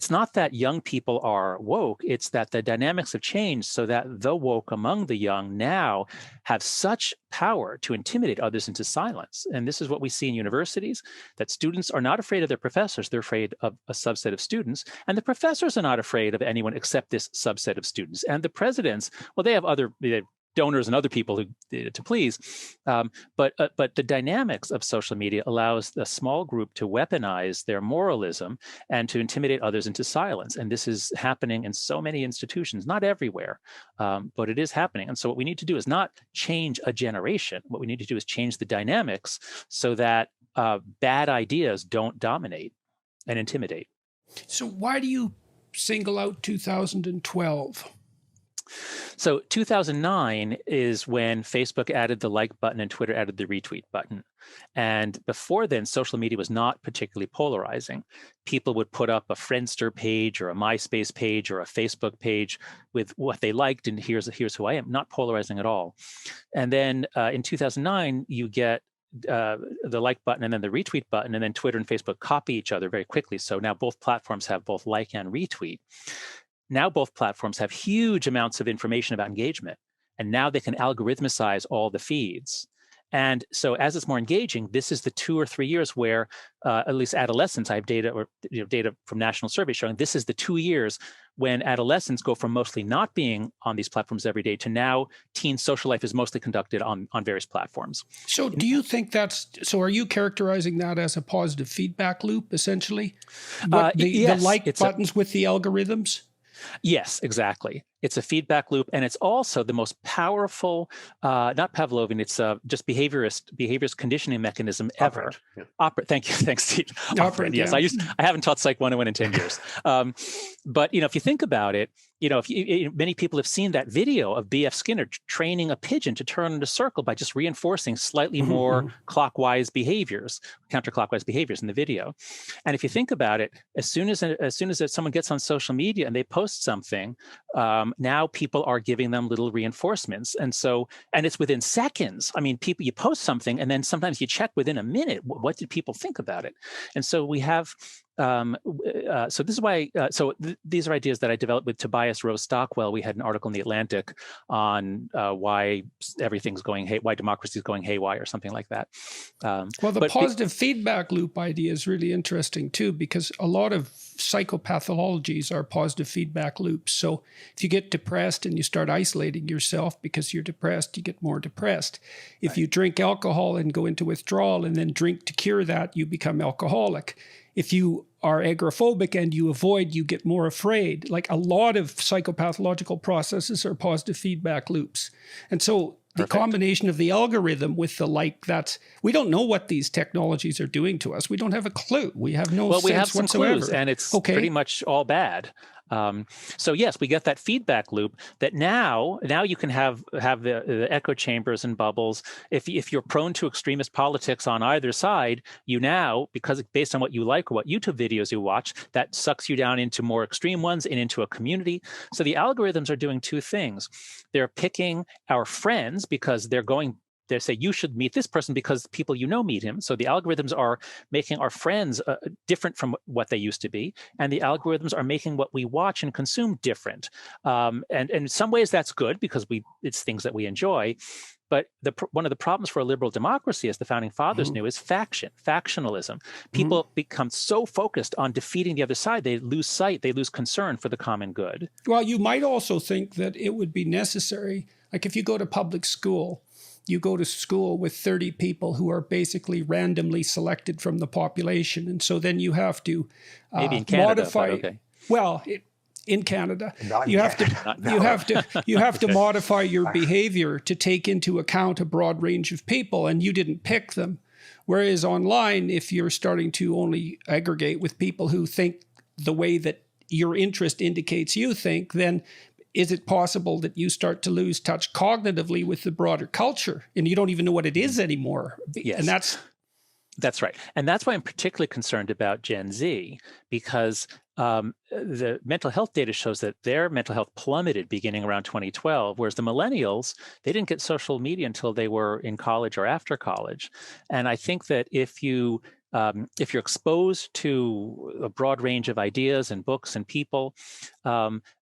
it's not that young people are woke, it's that the dynamics have changed so that the woke among the young now have such power to intimidate others into silence. And this is what we see in universities, that students are not afraid of their professors, they're afraid of a subset of students. And the professors are not afraid of anyone except this subset of students. And the presidents, well, they have donors and other people to please. But the dynamics of social media allows a small group to weaponize their moralism and to intimidate others into silence. And this is happening in so many institutions, not everywhere, but it is happening. And so what we need to do is not change a generation. What we need to do is change the dynamics so that bad ideas don't dominate and intimidate. So why do you single out 2012? So 2009 is when Facebook added the like button and Twitter added the retweet button. And before then, social media was not particularly polarizing. People would put up a Friendster page or a MySpace page or a Facebook page with what they liked, and here's who I am, not polarizing at all. And then in 2009, you get the like button and then the retweet button, and then Twitter and Facebook copy each other very quickly. So now both platforms have both like and retweet. Now both platforms have huge amounts of information about engagement, and now they can algorithmicize all the feeds. And so as it's more engaging, this is the 2 or 3 years where, at least adolescents, I have data data from national surveys showing this is the 2 years when adolescents go from mostly not being on these platforms every day to now teen social life is mostly conducted on various platforms. So do you think are you characterizing that as a positive feedback loop, essentially? The like buttons with the algorithms? Yes, exactly. It's a feedback loop, and it's also the most powerful, not Pavlovian, it's just behaviorist conditioning mechanism ever. Thank you. Thanks, Steve. Operant, yes. I haven't taught Psych 101 in 10 years. But, if you think about it, many people have seen that video of B.F. Skinner training a pigeon to turn in a circle by just reinforcing slightly more counterclockwise behaviors in the video. And if you think about it, as soon as someone gets on social media and they post something, now people are giving them little reinforcements. And it's within seconds. I mean, you post something and then sometimes you check within a minute, what did people think about it? And so we have, so this is why, these are ideas that I developed with Tobias Rose Stockwell. We had an article in The Atlantic on why why democracy is going haywire or something like that. The positive feedback loop idea is really interesting too, because a lot of psychopathologies are positive feedback loops. So if you get depressed and you start isolating yourself because you're depressed, you get more depressed. If you drink alcohol and go into withdrawal and then drink to cure that, you become alcoholic. If you are agoraphobic and you avoid, you get more afraid. Like a lot of psychopathological processes are positive feedback loops. And so the combination of the algorithm with the we don't know what these technologies are doing to us. We don't have a clue. We have no sense whatsoever. Well, we have some clues, and it's pretty much all bad. So yes, we get that feedback loop that now you can have the echo chambers and bubbles. If you're prone to extremist politics on either side, because based on what you like or what YouTube videos you watch, that sucks you down into more extreme ones and into a community. So the algorithms are doing two things. They're picking our friends because they say you should meet this person because people meet him. So the algorithms are making our friends different from what they used to be, and the algorithms are making what we watch and consume different. And in some ways that's good because it's things that we enjoy. But one of the problems for a liberal democracy, as the founding fathers knew, is factionalism. People become so focused on defeating the other side, they lose concern for the common good. Well, you might also think that it would be necessary, like if you go to public school, you go to school with 30 people who are basically randomly selected from the population. And so then you have to maybe in Canada, modify. Okay. Well, in Canada, you have to modify your behavior to take into account a broad range of people, and you didn't pick them. Whereas online, if you're starting to only aggregate with people who think the way that your interest indicates you think, then is it possible that you start to lose touch cognitively with the broader culture and you don't even know what it is anymore? Yes. And that's right. And that's why I'm particularly concerned about Gen Z, because the mental health data shows that their mental health plummeted beginning around 2012, whereas the millennials, they didn't get social media until they were in college or after college. And I think that if you if you're exposed to a broad range of ideas and books and people,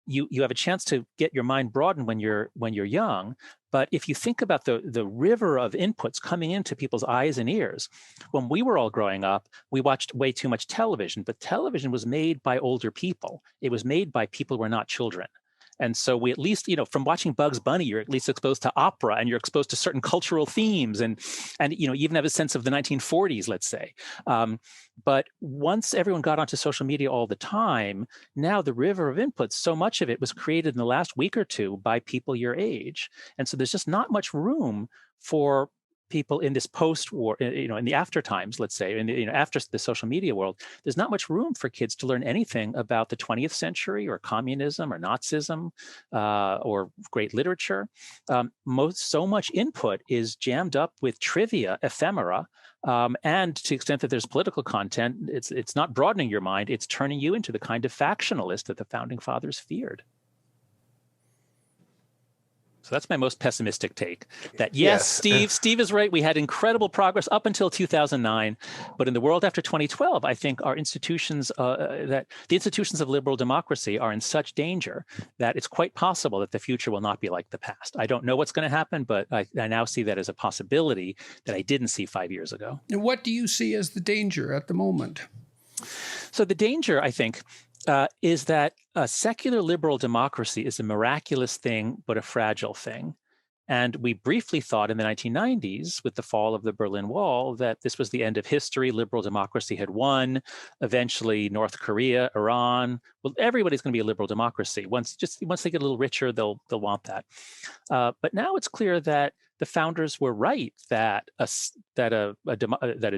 you have a chance to get your mind broadened when you're young. But if you think about the river of inputs coming into people's eyes and ears, when we were all growing up, we watched way too much television, but television was made by older people. It was made by people who were not children. And so we at least, from watching Bugs Bunny, you're at least exposed to opera and you're exposed to certain cultural themes and even have a sense of the 1940s, let's say. But once everyone got onto social media all the time, now the river of inputs, so much of it was created in the last week or two by people your age. And so there's just not much room for people in this post-war, in the after times, let's say, after the social media world, there's not much room for kids to learn anything about the 20th century or communism or Nazism or great literature. So much input is jammed up with trivia, ephemera, and to the extent that there's political content, it's not broadening your mind, it's turning you into the kind of factionalist that the founding fathers feared. So that's my most pessimistic take. That yes, Steve is right. We had incredible progress up until 2009, but in the world after 2012, I think our institutions, that the institutions of liberal democracy, are in such danger that it's quite possible that the future will not be like the past. I don't know what's going to happen, but I now see that as a possibility that I didn't see 5 years ago. And what do you see as the danger at the moment? So the danger, I think, is that a secular liberal democracy is a miraculous thing, but a fragile thing. And we briefly thought in the 1990s, with the fall of the Berlin Wall, that this was the end of history. Liberal democracy had won. Eventually, North Korea, Iran, well, everybody's going to be a liberal democracy. Once they get a little richer, they'll want that. But now it's clear that the founders were right that a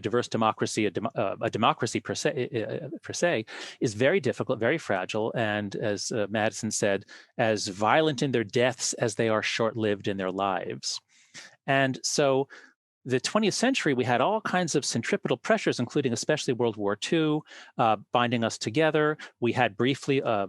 diverse democracy, a democracy per se, is very difficult, very fragile, and as Madison said, as violent in their deaths as they are short-lived in their lives. And so the 20th century, we had all kinds of centripetal pressures, including especially World War II, binding us together. We had briefly a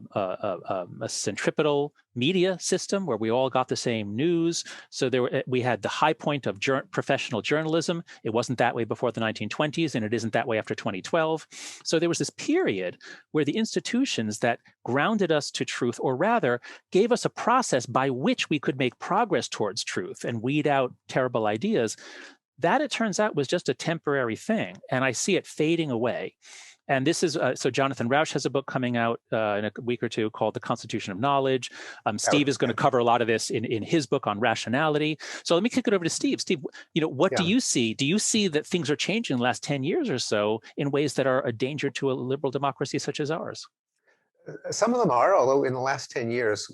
centripetal media system where we all got the same news. So we had the high point of professional journalism. It wasn't that way before the 1920s, and it isn't that way after 2012. So there was this period where the institutions that grounded us to truth, or rather gave us a process by which we could make progress towards truth and weed out terrible ideas, that, it turns out, was just a temporary thing. And I see it fading away. And this is, so Jonathan Rauch has a book coming out in a week or two called The Constitution of Knowledge. Steve is going to cover a lot of this in his book on rationality. So let me kick it over to Steve. Steve, what do you see? Do you see that things are changing in the last 10 years or so in ways that are a danger to a liberal democracy such as ours? Some of them are, although in the last 10 years,